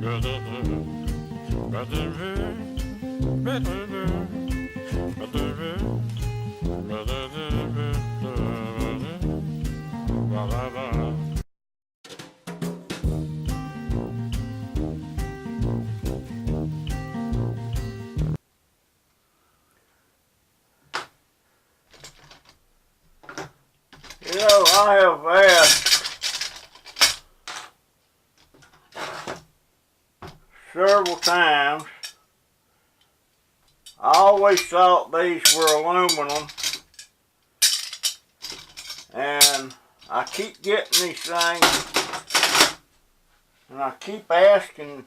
You know, I have asked several times. I always thought these were aluminum, and I keep getting these things, and I keep asking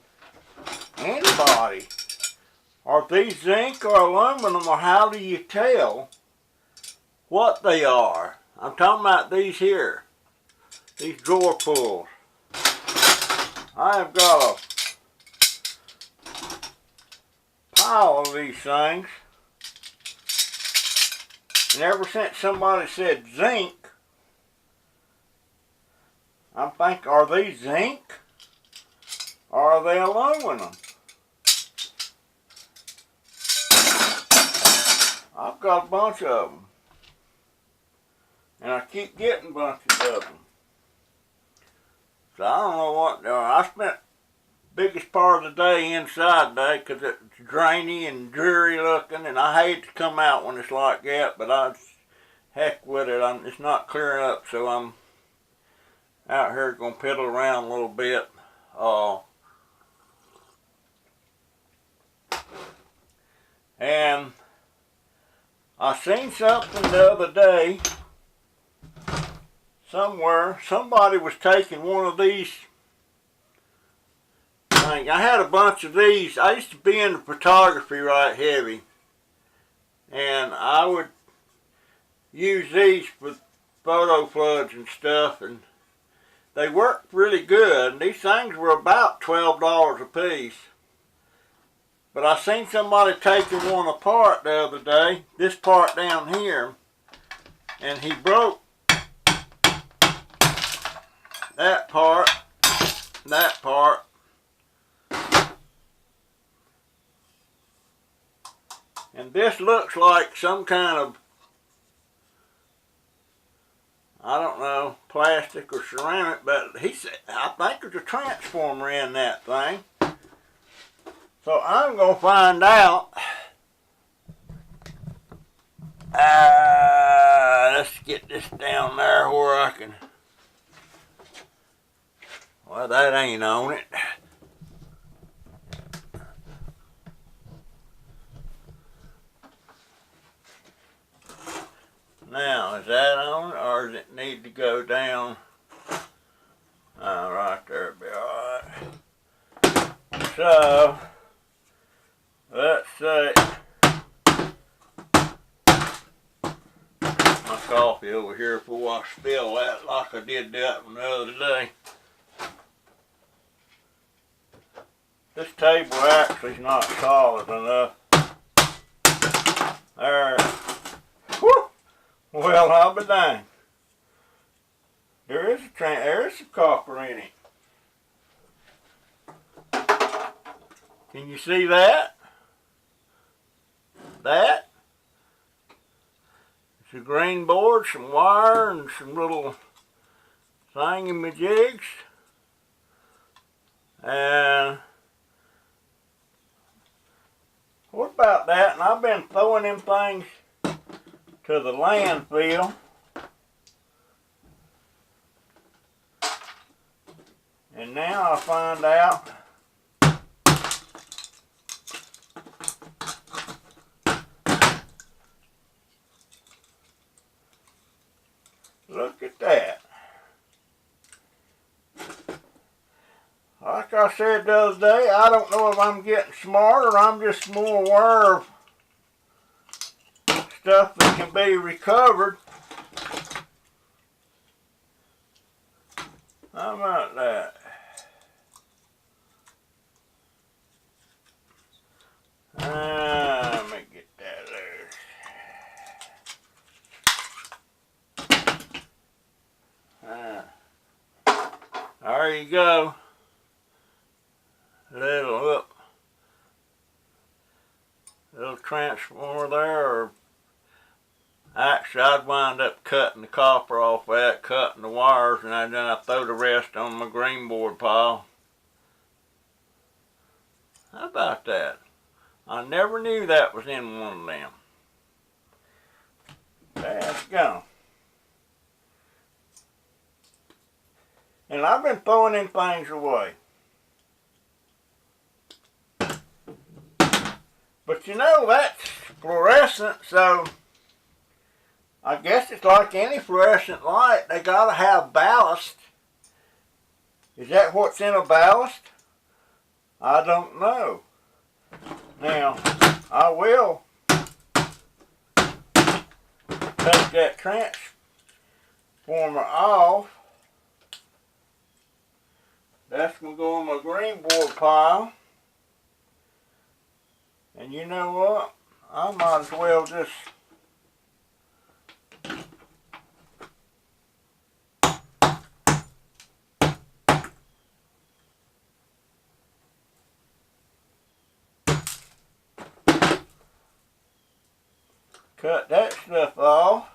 anybody, are these zinc or aluminum, or how do you tell what they are? I'm talking about these here, these drawer pulls. I have got a pile of these things, and ever since somebody said zinc, I'm thinking, are these zinc or are they aluminum? I've got a bunch of them, and I keep getting bunches of them. So I don't know what they are. I spent the biggest part of the day inside today because it's drainy and dreary looking, and I hate to come out when it's like that, but heck with it. It's not clearing up, so I'm out here going to piddle around a little bit. And I seen something the other day somewhere. Somebody was taking one of these things. I had a bunch of these. I used to be into photography right heavy, and I would use these for photo floods and stuff, and they worked really good. And these things were about $12 a piece. But I seen somebody taking one apart the other day, this part down here, and he broke that part, and this looks like some kind of, I don't know, plastic or ceramic, but he said, I think there's a transformer in that thing. So I'm going to find out. Let's get this down there where I can. Well, that ain't on it. Now, is that on it, or does it need to go down? Right there, be alright. So, let's see. My coffee over here before I spill that like I did that one the other day. This table actually is not solid enough. There. Whew. Well, I'll be dang. There is some copper in it. Can you see that? That? It's a green board, some wire, and some little thingamajigs. And what about that? And I've been throwing them things to the landfill. And now I find out look at that. Like I said the other day, I don't know if I'm getting smarter or I'm just more aware of stuff that can be recovered. How about that? Let me get that loose. There you go. little transformer there, or actually I'd wind up cutting the copper off that, cutting the wires, and then I throw the rest on my green board pile. How about that? I never knew that was in one of them. Let's go. And I've been throwing them things away. But you know, that's fluorescent, so I guess it's like any fluorescent light. They gotta have ballast. Is that what's in a ballast? I don't know. Now, I will take that transformer off. That's going to go on my green board pile. And you know what? I might as well just cut that stuff off.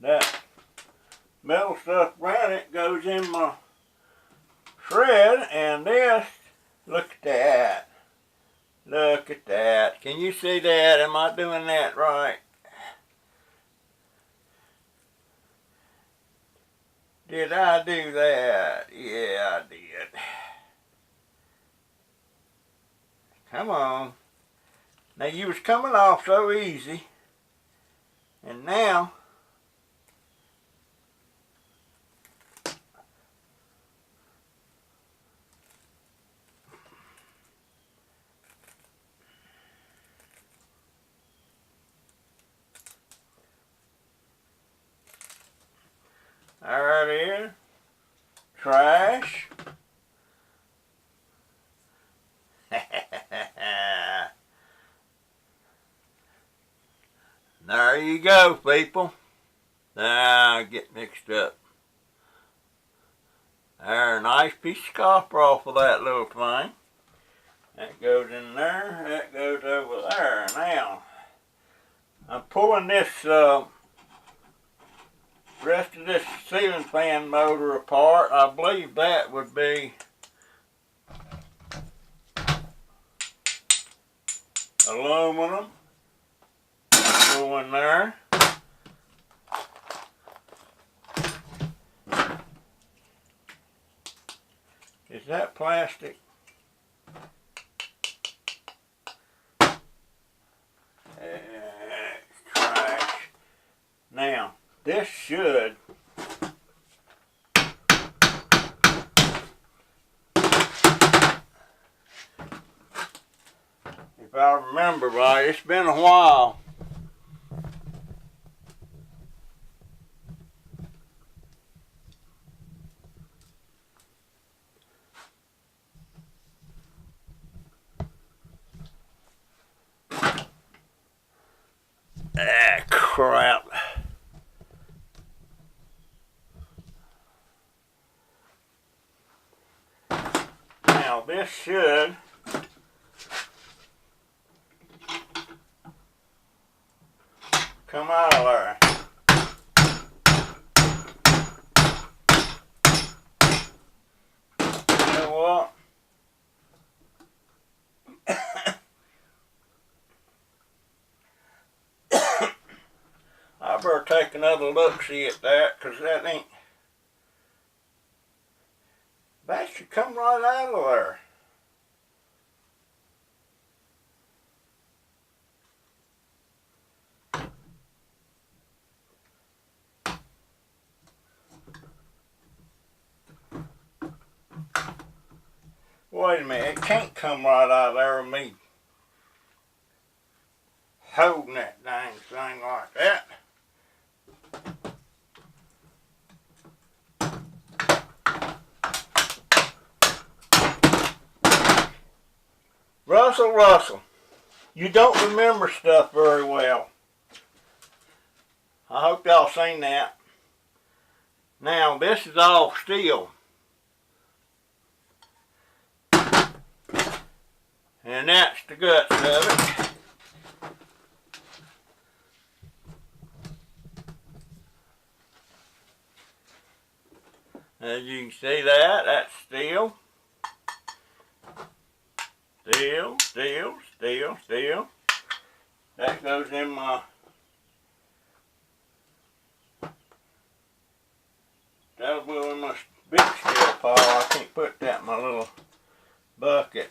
That metal stuff around it goes in my shred, and this, look at that. Look at that. Can you see that? Am I doing that right? Did I do that? Yeah, I did. Come on. Now you was coming off so easy, and now there it is. Trash. There you go, people. Now get mixed up. There, a nice piece of copper off of that little thing. That goes in there. That goes over there. Now, I'm pulling this rest of this ceiling fan motor apart. I believe that would be aluminum. Go in there. Is that plastic? Trash. Now, this should if I remember right, it's been a while. Ah, crap. Now this should come out of there. You know what? I better take another look-see at that, because that ain't... That should come right out of there. Wait a minute, it can't come right out of there with me holding that dang thing like that. Russell, you don't remember stuff very well. I hope y'all seen that. Now, this is all steel. And that's the guts of it. As you can see that's steel. Steel. That goes in my that'll go in my big steel pile. I can't put that in my little bucket.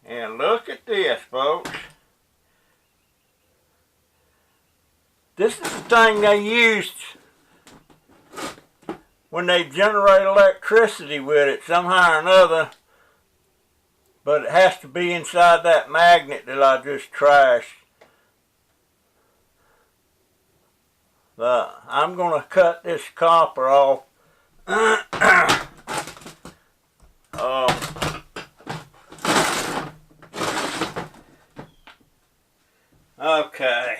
And look at this, folks. This is the thing they used when they generate electricity with it somehow or another. But it has to be inside that magnet that I just trashed. But I'm going to cut this copper off. Okay.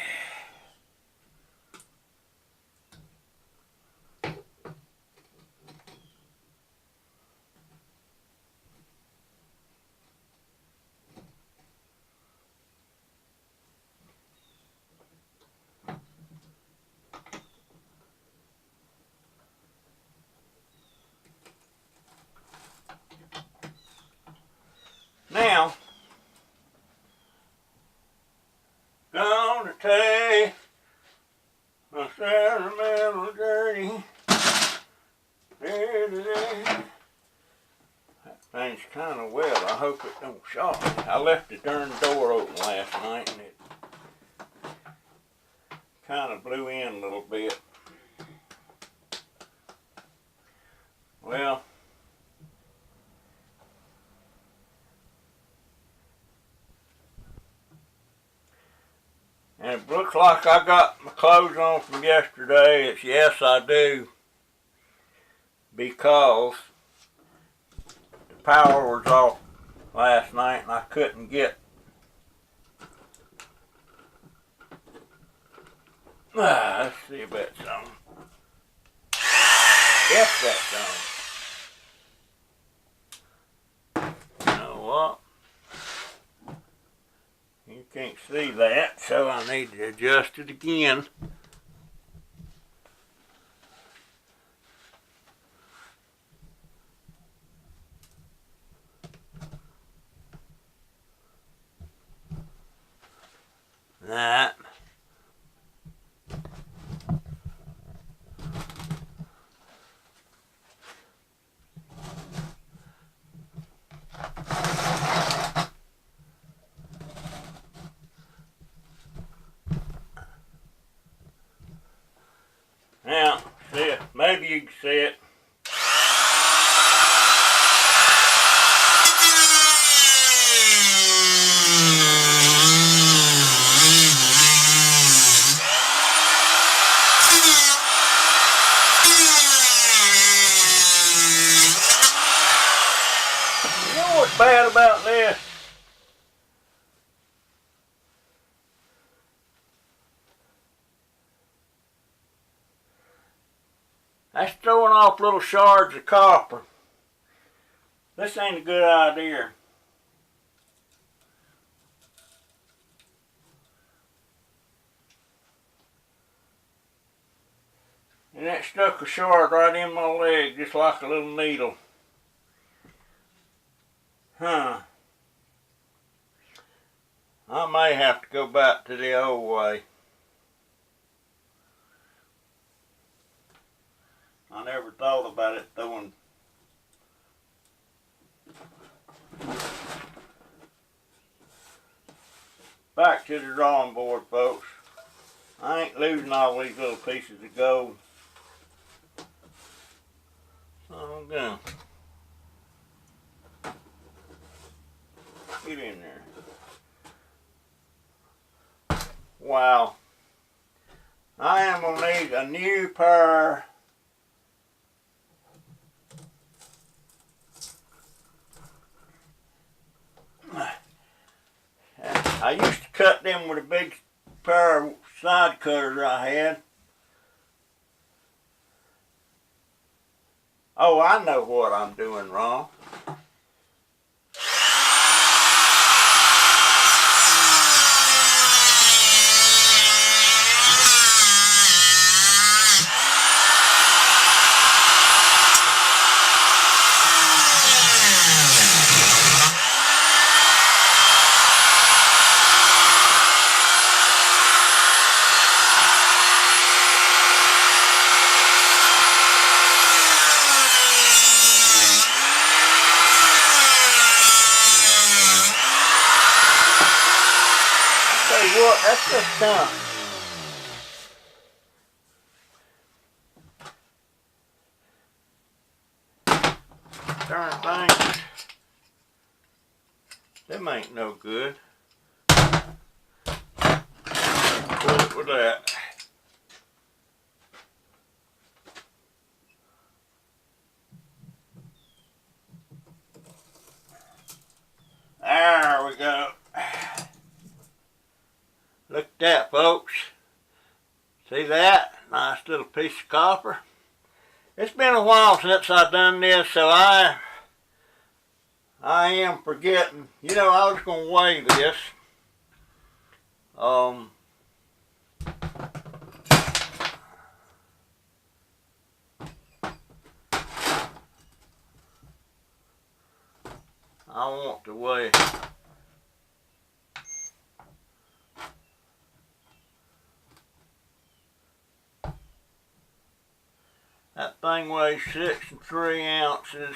Now, gonna take my sentimental journey. That thing's kind of wet. I hope it don't shock me. I left the darn door open last night and it kind of blew in a little bit. Well, and it looks like I got my clothes on from yesterday. It's yes, I do. Because the power was off last night and I couldn't get let's see if that's on. Yes, that's on. You know what? You can't see that, so I need to adjust it again. That. Now, see it. Maybe you can see it. You know what's bad about this? That's throwing off little shards of copper. This ain't a good idea. And that stuck a shard right in my leg, just like a little needle. Huh. I may have to go back to the old way. I never thought about it throwing. Back to the drawing board, folks. I ain't losing all these little pieces of gold. So I'm gonna get in there. Wow. I am gonna need a new pair . I used to cut them with a big pair of side cutters I had. Oh, I know what I'm doing wrong. That's just kind of darn things. Them ain't no good. Put it with that. There we go. Look at that, folks. See that? Nice little piece of copper. It's been a while since I've done this, so I am forgetting. You know, I was going to weigh this. I want to weigh. That thing weighs 6 3 ounces.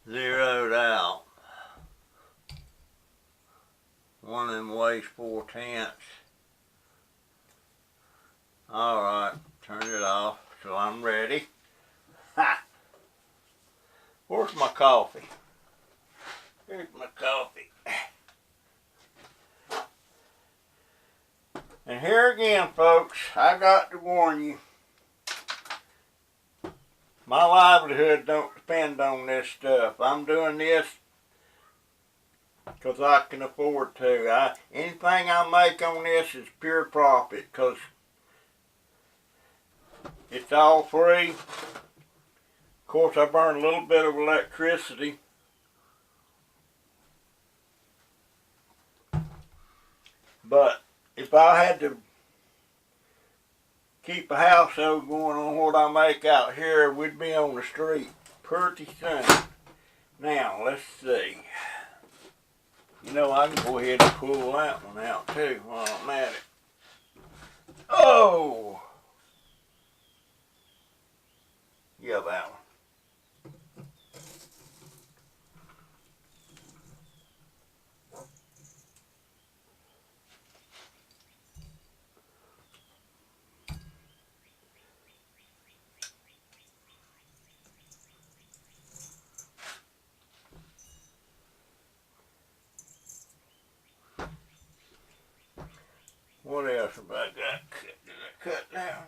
Zeroed out. One of them weighs 4/10. Alright, turn it off so I'm ready. Ha! Where's my coffee? Here's my coffee. And here again, folks, I got to warn you. My livelihood don't depend on this stuff. I'm doing this because I can afford to. Anything I make on this is pure profit because it's all free. Of course, I burn a little bit of electricity. But if I had to keep a household going on what I make out here, we'd be on the street pretty soon. Now, let's see. You know, I can go ahead and pull that one out too while I'm at it. Oh! Yeah, that one. What else have I got? Did I cut down?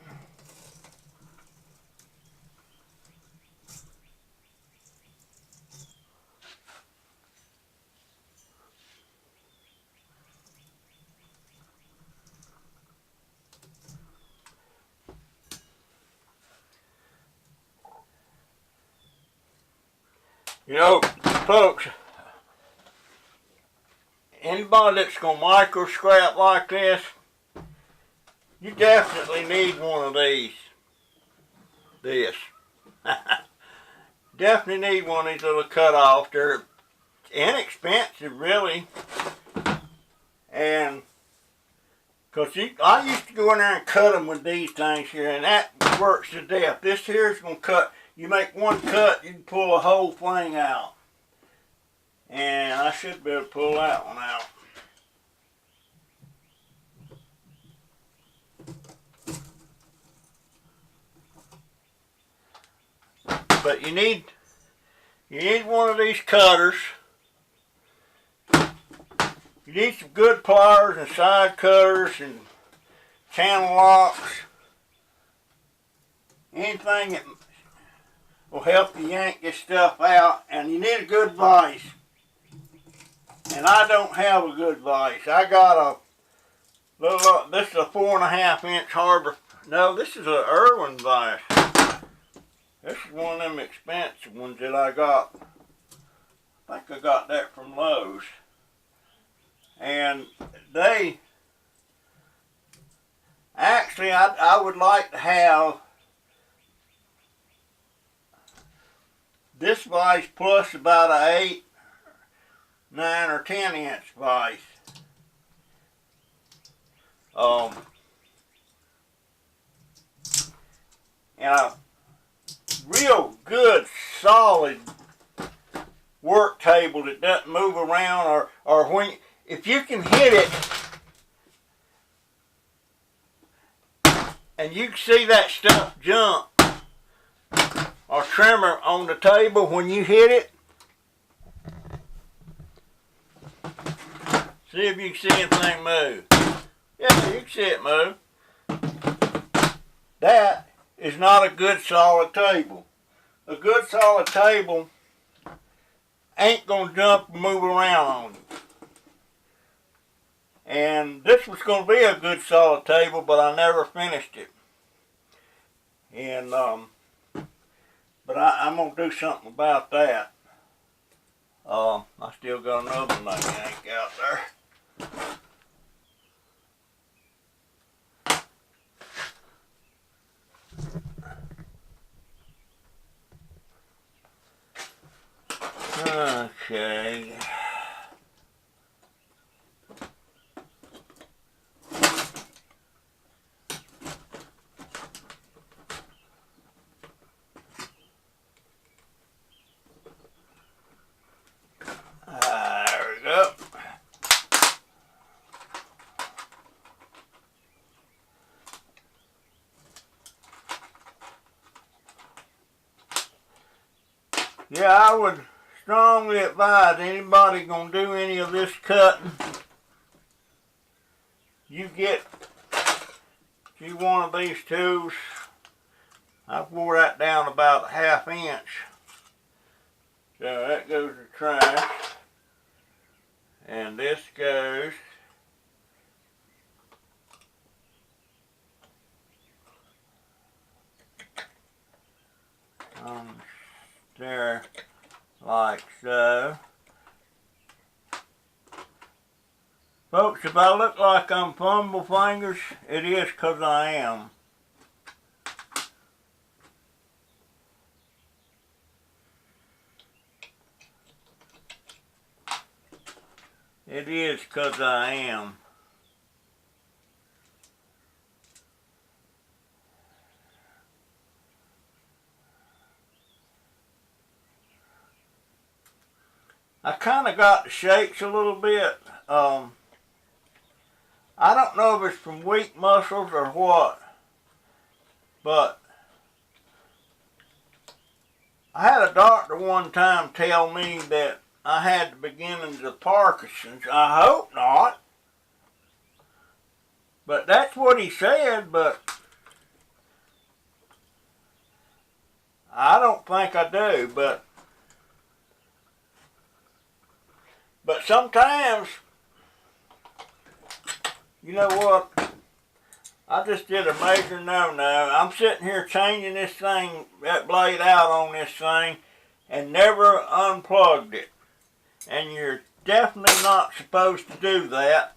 You know, folks, anybody that's gonna micro scrap like this, you definitely need one of these. Definitely need one of these little cut-offs. They're inexpensive, really. And, because I used to go in there and cut them with these things here, and that works to death. This here is going to cut. You make one cut, you can pull a whole thing out. And I should be able to pull that one out. But you need one of these cutters. You need some good pliers and side cutters and channel locks. Anything that will help you yank this stuff out. And you need a good vise. And I don't have a good vise. I got a little, this is a 4.5 inch Harbor. No, this is an Irwin vise. This is one of them expensive ones that I got. I think I got that from Lowe's. And they, actually I would like to have this vise plus about a 8, 9 or 10 inch vise. and a real good solid work table that doesn't move around, or when if you can hit it and you can see that stuff jump or tremor on the table when you hit it. See if you can see anything move. Yeah, you can see it move. That is not a good solid table. A good solid table ain't gonna jump and move around on you. And this was gonna be a good solid table, but I never finished it. And but I'm gonna do something about that. I still got another one yank out there. Okay. There we go. Yeah, I would strongly advise anybody gonna do any of this cutting, you get you one of these tools. I wore that down about a ½ inch. So that goes to trash. And this goes there like so. Folks, if I look like I'm fumble fingers, it is 'cause I am. It is 'cause I am. I kind of got the shakes a little bit. I don't know if it's from weak muscles or what, but I had a doctor one time tell me that I had the beginnings of Parkinson's. I hope not, but that's what he said, but I don't think I do, but sometimes, you know what, I just did a major no-no. I'm sitting here changing this thing, that blade out on this thing, and never unplugged it. And you're definitely not supposed to do that.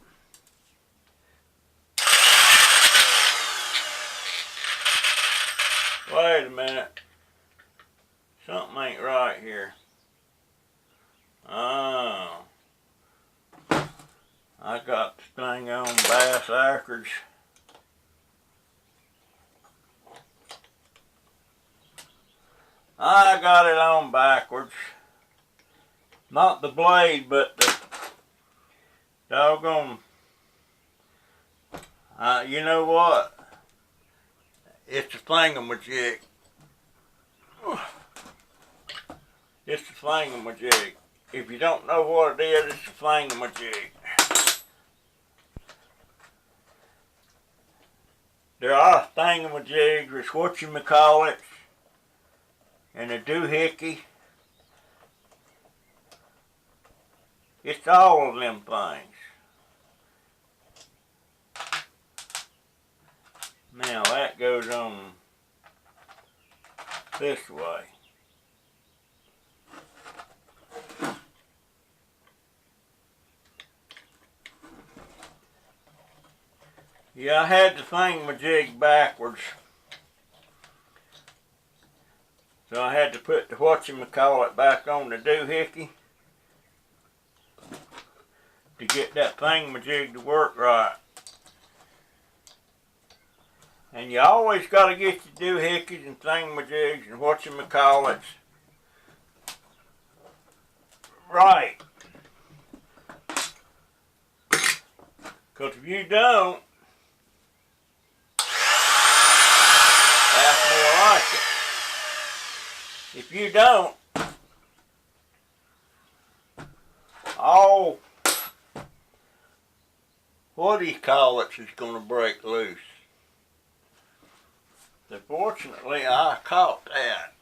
Wait a minute. Something ain't right here. Oh. I got this thing on bass backwards. I got it on backwards. Not the blade, but the doggone. You know what? It's a thingamajig. It's a thingamajig. If you don't know what it is, it's a thingamajig. There are thingamajigs, there's whatchamacallits, and a doohickey. It's all of them things. Now that goes on this way. Yeah, I had the thingamajig backwards. So I had to put the whatchamacallit back on the doohickey to get that thingamajig to work right. And you always got to get your doohickeys and thingamajigs and whatchamacallits right. Because if you don't, that's more like it. If you don't, all what do you call it is going to break loose. So fortunately, I caught that.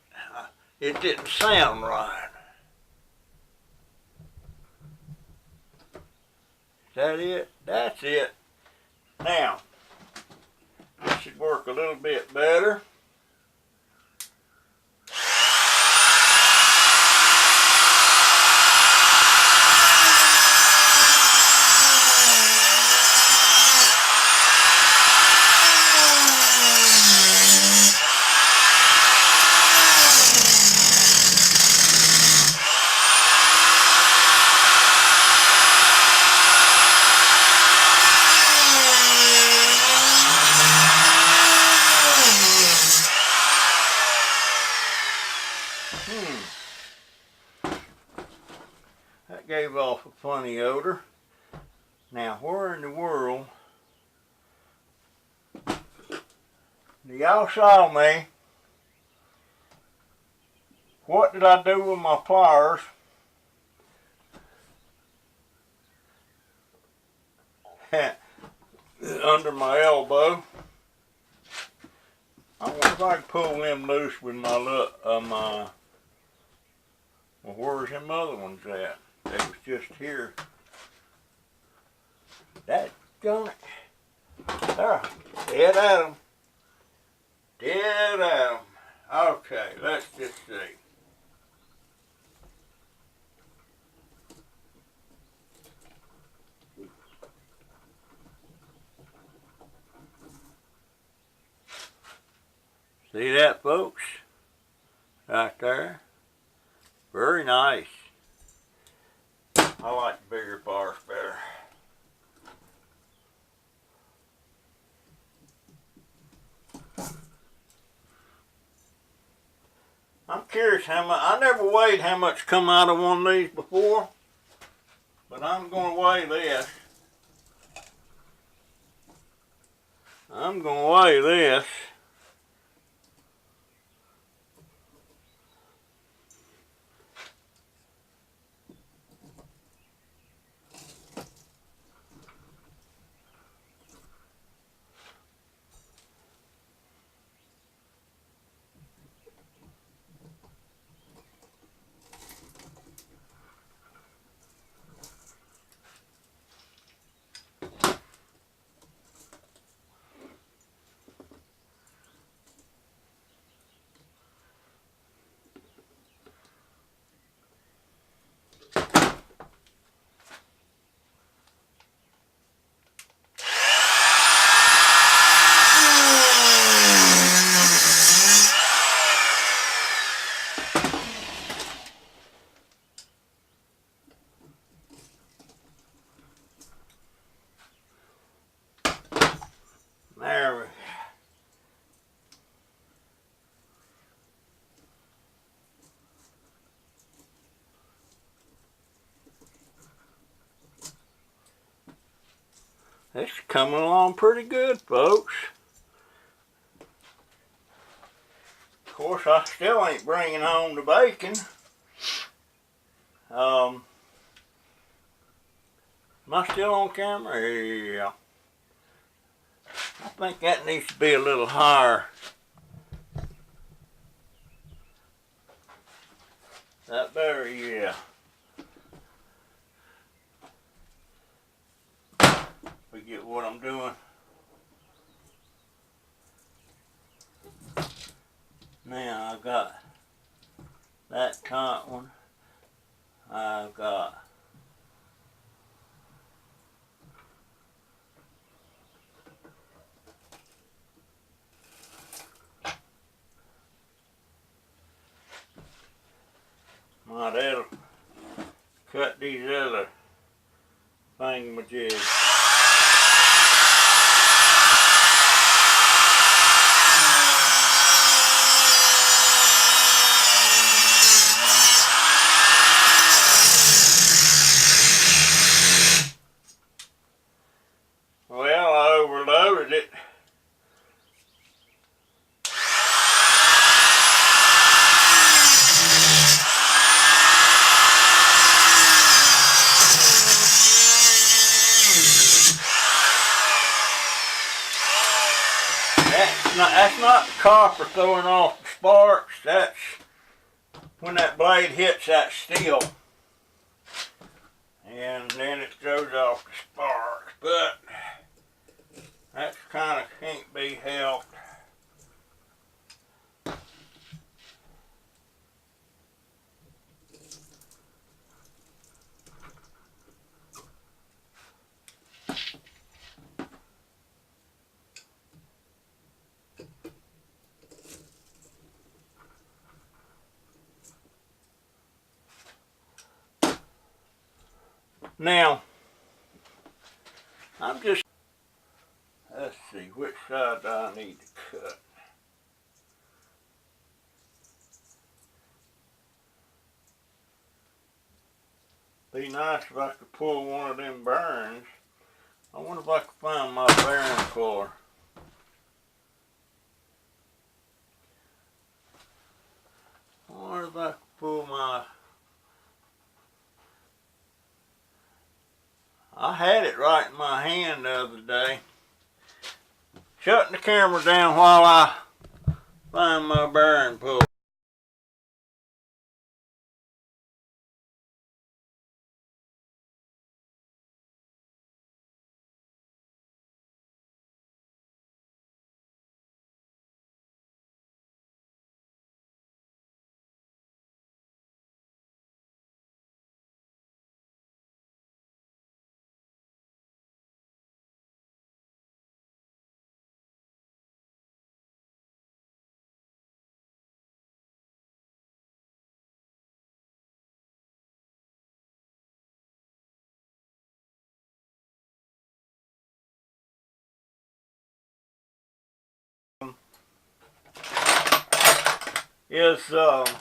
It didn't sound right. Is that it? That's it. Now, this should work a little bit better. That gave off a funny odor. Now, where in the world do y'all saw me? What did I do with my pliers? Under my elbow. I wonder if I can pull them loose with my well, where's them other ones at? They was just here. That gun it. There, dead at 'em. Dead at 'em. Okay, let's just see. See that, folks? Right there. Very nice. I like the bigger bars better. I'm curious how much, I never weighed how much come out of one of these before, but I'm going to weigh this. I'm going to weigh this. There we go. It's coming along pretty good, folks. Of course, I still ain't bringing home the bacon. Am I still on camera? Yeah. I think that needs to be a little higher. That better, yeah. Forget what I'm doing. Now I got that top one. I've got that'll cut these other thingamajigs. That's not the copper throwing off the sparks. That's when that blade hits that steel, and then it throws off the sparks. But that's kind of can't be helped. Now, let's see, which side do I need to cut? Be nice if I could pull one of them bearings. I wonder if I could find my bearing puller. I wonder if I could pull my... I had it right in my hand the other day. Shutting the camera down while I find my bearing puller. Is 5/8.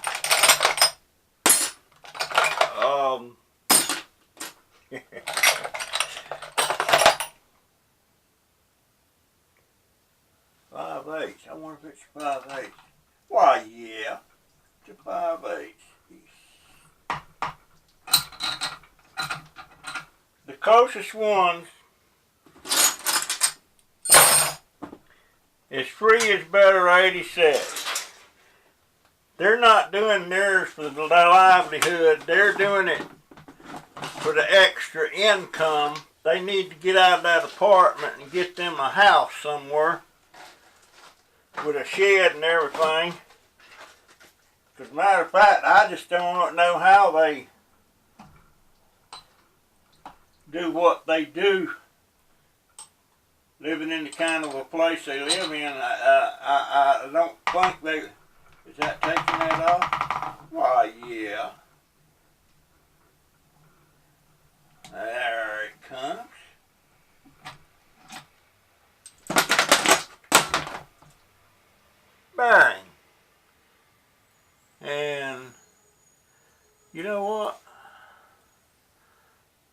I wonder if it's 5/8. Why, yeah, it's a 5/8. The closest ones is 3 is better 86. They're not doing theirs for the livelihood. They're doing it for the extra income. They need to get out of that apartment and get them a house somewhere with a shed and everything. As a matter of fact, I just don't know how they do what they do, living in the kind of a place they live in. I don't think they... Is that taking that off? Why, yeah. There it comes. Bang. And you know what?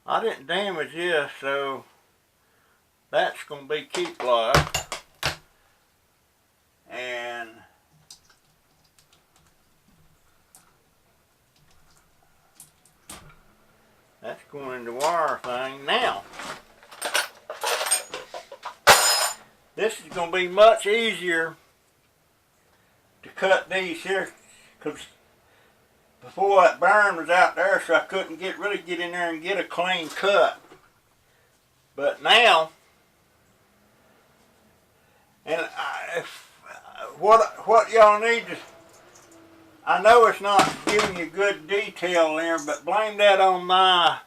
I didn't damage this, so that's going to be keep life. And that's going in the wire thing. Now, this is going to be much easier to cut these here, because before that burn was out there, so I couldn't really get in there and get a clean cut. But now, and what y'all need to, I know it's not giving you good detail there, but blame that on my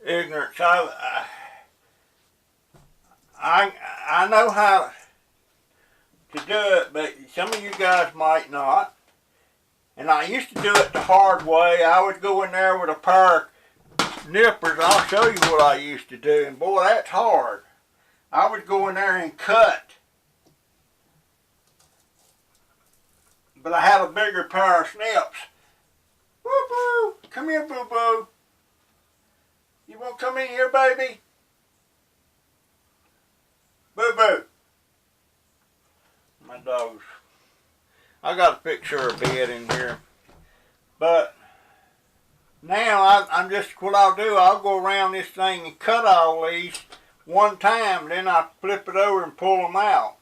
ignorance. I know how to do it, but some of you guys might not. And I used to do it the hard way. I would go in there with a pair of nippers. I'll show you what I used to do. And boy, that's hard. I would go in there and cut. But I had a bigger pair of snips. Boo-boo! Come here, boo-boo. You want to come in here, baby? Boo-boo. My dogs. I got to fix her a bed in here. But now I'm just, what I'll do, I'll go around this thing and cut all these one time, then I flip it over and pull them out.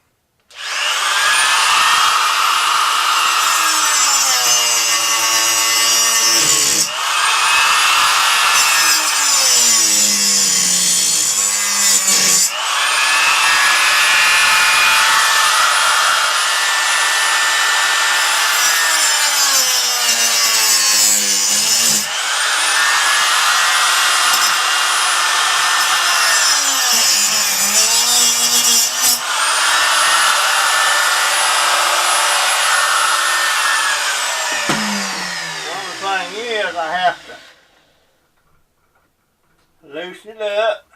I have to loosen it up,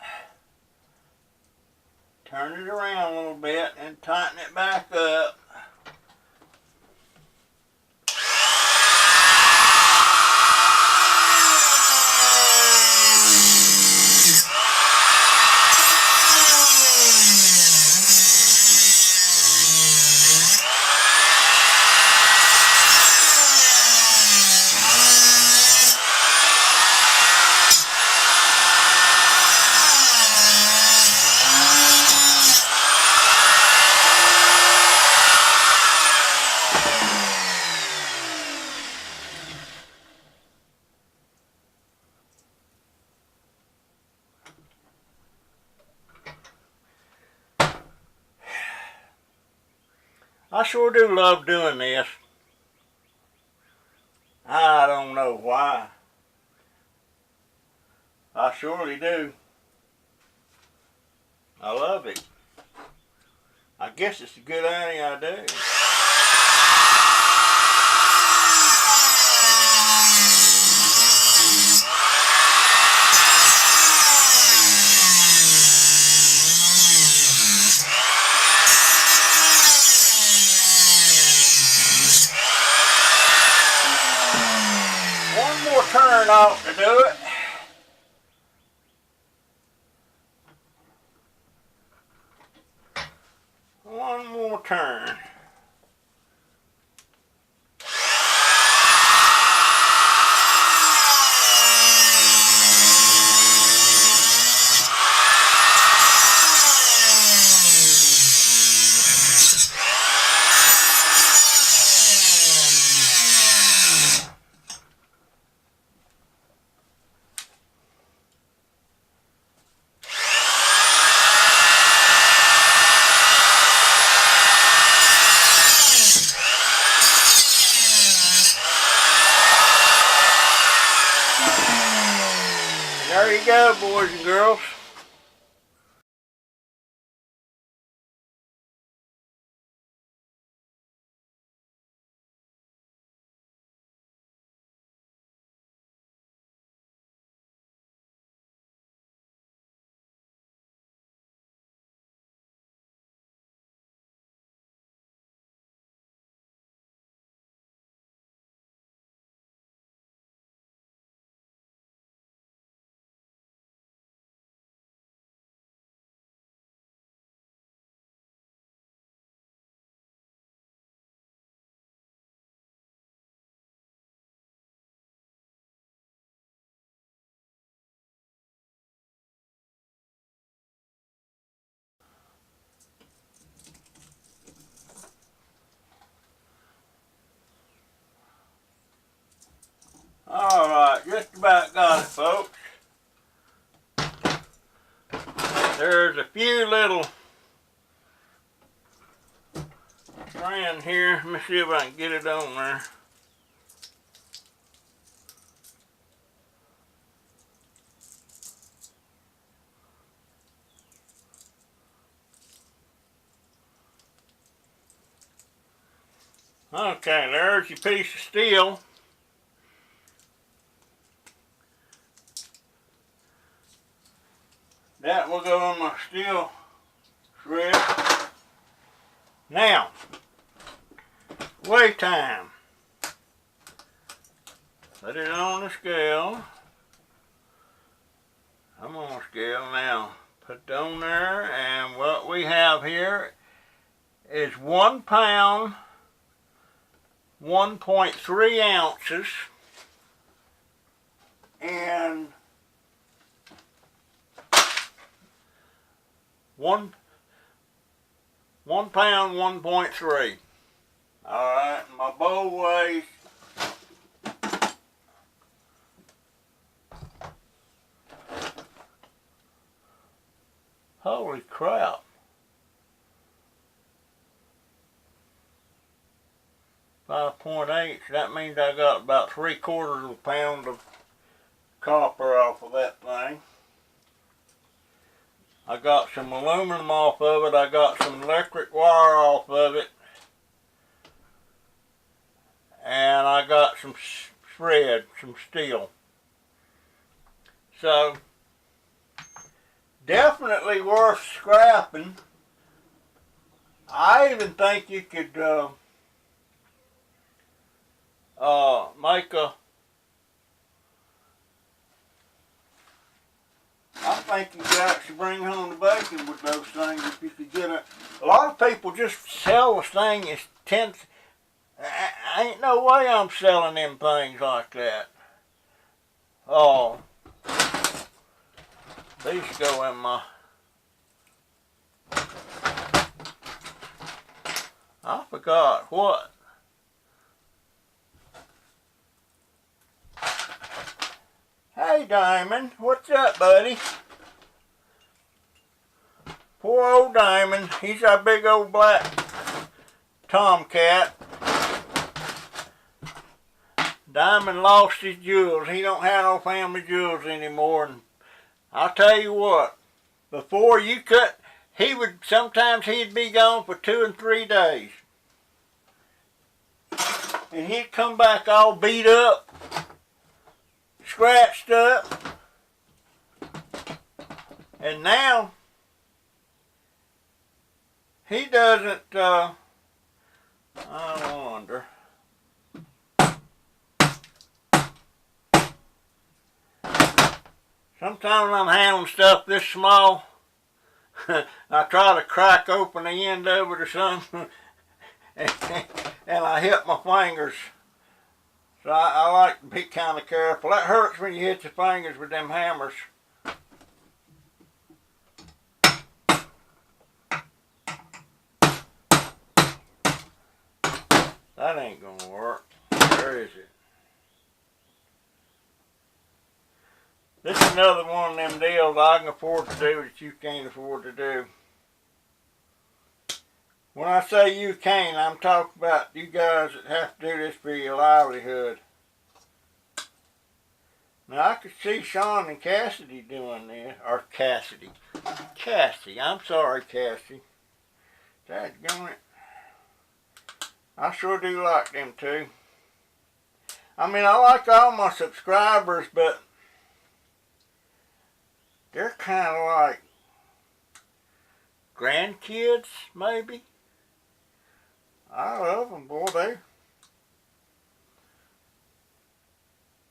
turn it around a little bit, and tighten it back up. I sure do love doing this. I don't know why. I surely do. I love it. I guess it's a good thing I do. One more turn ought to do it. One more turn. There you go, boys and girls. Alright, just about got it, folks. There's a few little strands here. Let me see if I can get it on there. Okay, there's your piece of steel. That will go on my steel thread. Now, weigh time. Put it on the scale. I'm on the scale now. Put it on there, and what we have here is 1 pound, 1.3 ounces, and 1 pound 1.3. Alright, my bowl weighs holy crap. .5, so that means I got about 3/4 of a pound of copper off of that thing. I got some aluminum off of it. I got some electric wire off of it. And I got some thread, some steel. So, definitely worth scrapping. I even think you could make a, I think you could actually bring home the bacon with those things if you could get it. A lot of people just sell the thing as 10. Ain't no way I'm selling them things like that. Oh, these go in my, I forgot what. Hey Diamond, what's up, buddy? Poor old Diamond, he's our big old black tomcat. Diamond lost his jewels. He don't have no family jewels anymore. And I'll tell you what, before you cut, sometimes he'd be gone for 2 and 3 days. And he'd come back all beat up, scratched up. And now, he doesn't, I wonder. Sometimes when I'm handling stuff this small, I try to crack open the end of it or something, and I hit my fingers. So I like to be kind of careful. That hurts when you hit your fingers with them hammers. That ain't gonna work. Where is it? This is another one of them deals I can afford to do that you can't afford to do. When I say you can't, I'm talking about you guys that have to do this for your livelihood. Now I could see Sean and Cassidy doing this, or Cassie, I'm sorry Cassie. Dadgummit. I sure do like them too. I mean, I like all my subscribers, but they're kind of like grandkids, maybe. I love them, boy.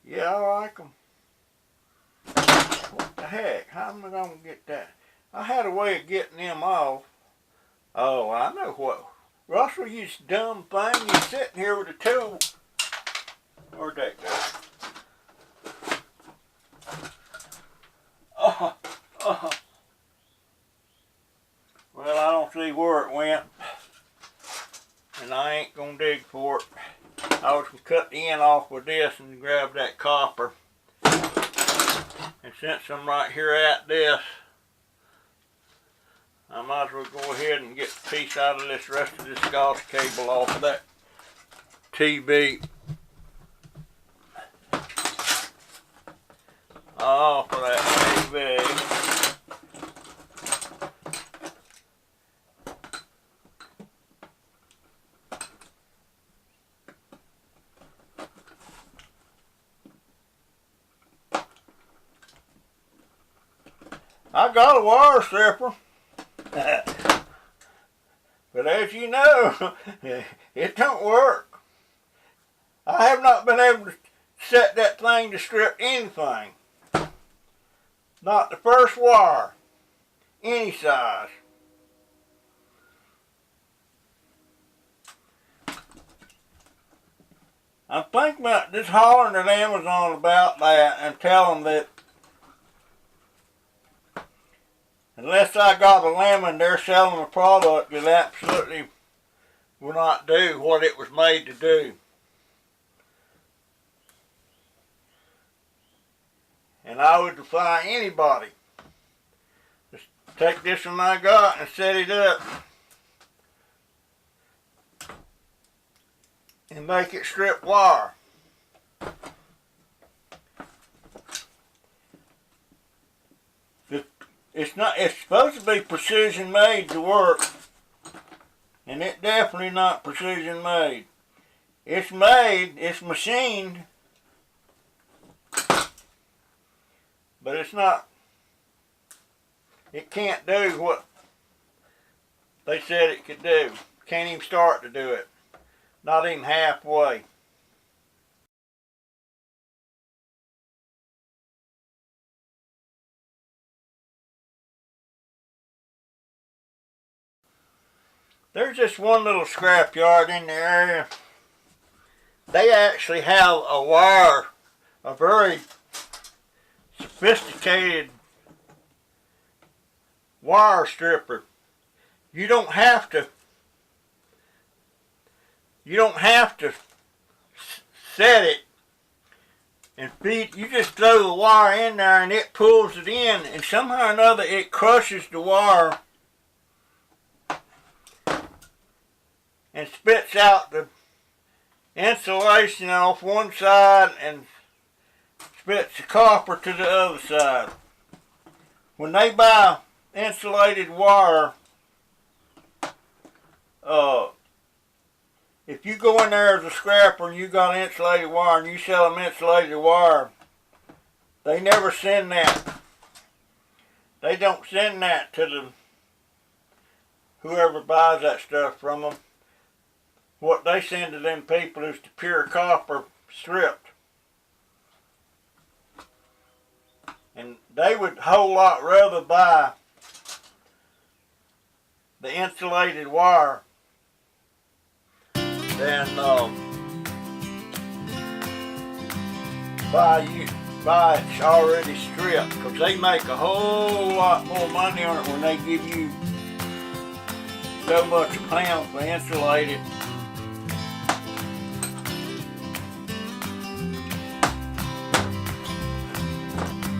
Yeah, I like them. What the heck? How am I going to get that? I had a way of getting them off. Oh, I know what. Russell, you dumb thing. You're sitting here with a tool. Where'd that go? Well, I don't see where it went. And I ain't going to dig for it. I was going to cut the end off with this and grab that copper. And since I'm right here at this, I might as well go ahead and get a piece out of this rest of this Scotch cable off of that TV. Off of that TV. I got a wire stripper. But as you know, it don't work. I have not been able to set that thing to strip anything. Not the first wire. Any size. I'm thinking about just hollering at Amazon about that and tell them that unless I got a lemon, they're selling a product that absolutely will not do what it was made to do. And I would defy anybody. Just take this one I got and set it up and make it strip wire. It's supposed to be precision made to work, and it's definitely not precision made. It's made, it's machined, but it's not, it can't do what they said it could do. Can't even start to do it. Not even halfway. There's just one little scrap yard in the area. They actually have a wire, a very sophisticated wire stripper. You don't have to set it and feed. You just throw the wire in there and it pulls it in, and somehow or another it crushes the wire and spits out the insulation off one side and spits the copper to the other side. When they buy insulated wire, if you go in there as a scrapper and you got insulated wire and you sell them insulated wire, they never send that. They don't send that to the whoever buys that stuff from them. What they send to them people is the pure copper stripped. And they would a whole lot rather buy the insulated wire than buy it already stripped, because they make a whole lot more money on it when they give you so much a pound for insulated.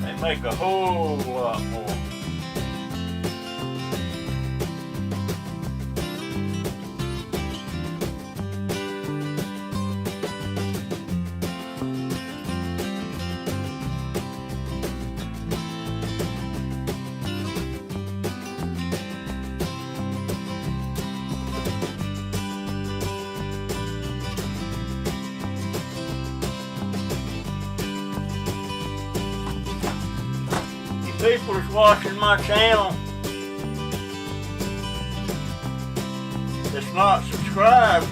They make a whole lot more. People that's watching my channel that's not subscribed,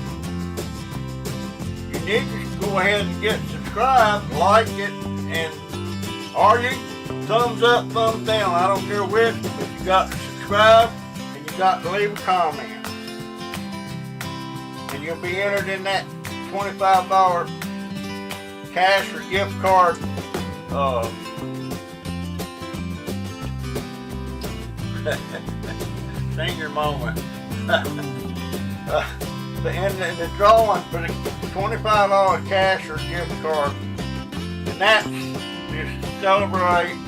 you need to go ahead and get subscribed, like it, and or you thumbs up, thumbs down, I don't care which, but you got to subscribe and you got to leave a comment, and you'll be entered in that $25 cash or gift card senior moment. The drawing for the $25 cash or gift card, and that's just to celebrate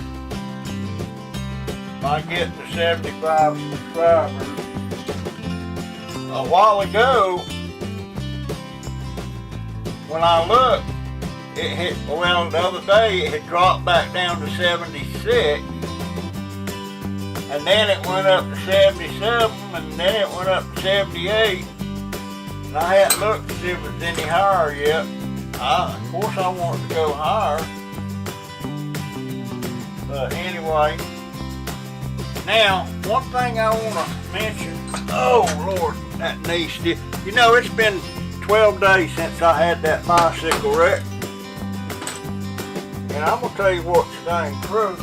my getting to 75 subscribers. A while ago, when I looked, it hit, well, the other day it had dropped back down to 76. And then it went up to 77, and then it went up to 78. And I hadn't looked to see if it was any higher yet. Of course I want it to go higher. But anyway, now, one thing I want to mention, oh Lord, that knee stiff. You know, it's been 12 days since I had that bicycle wreck. And I'm going to tell you what's the dang truth.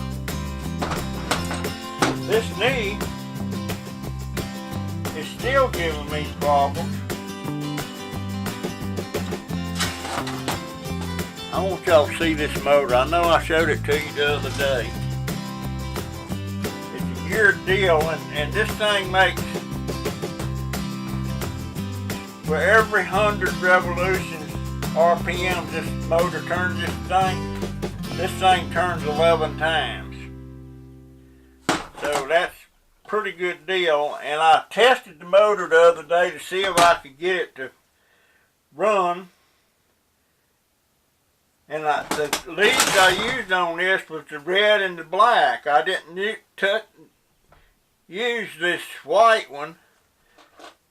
This knee is still giving me problems. I want y'all to see this motor. I know I showed it to you the other day. It's a geared deal, and this thing makes, for every 100 revolutions, RPM, this motor turns this thing turns 11 times. So that's a pretty good deal. And I tested the motor the other day to see if I could get it to run. And the leads I used on this was the red and the black. I didn't use this white one,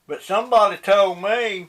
but somebody told me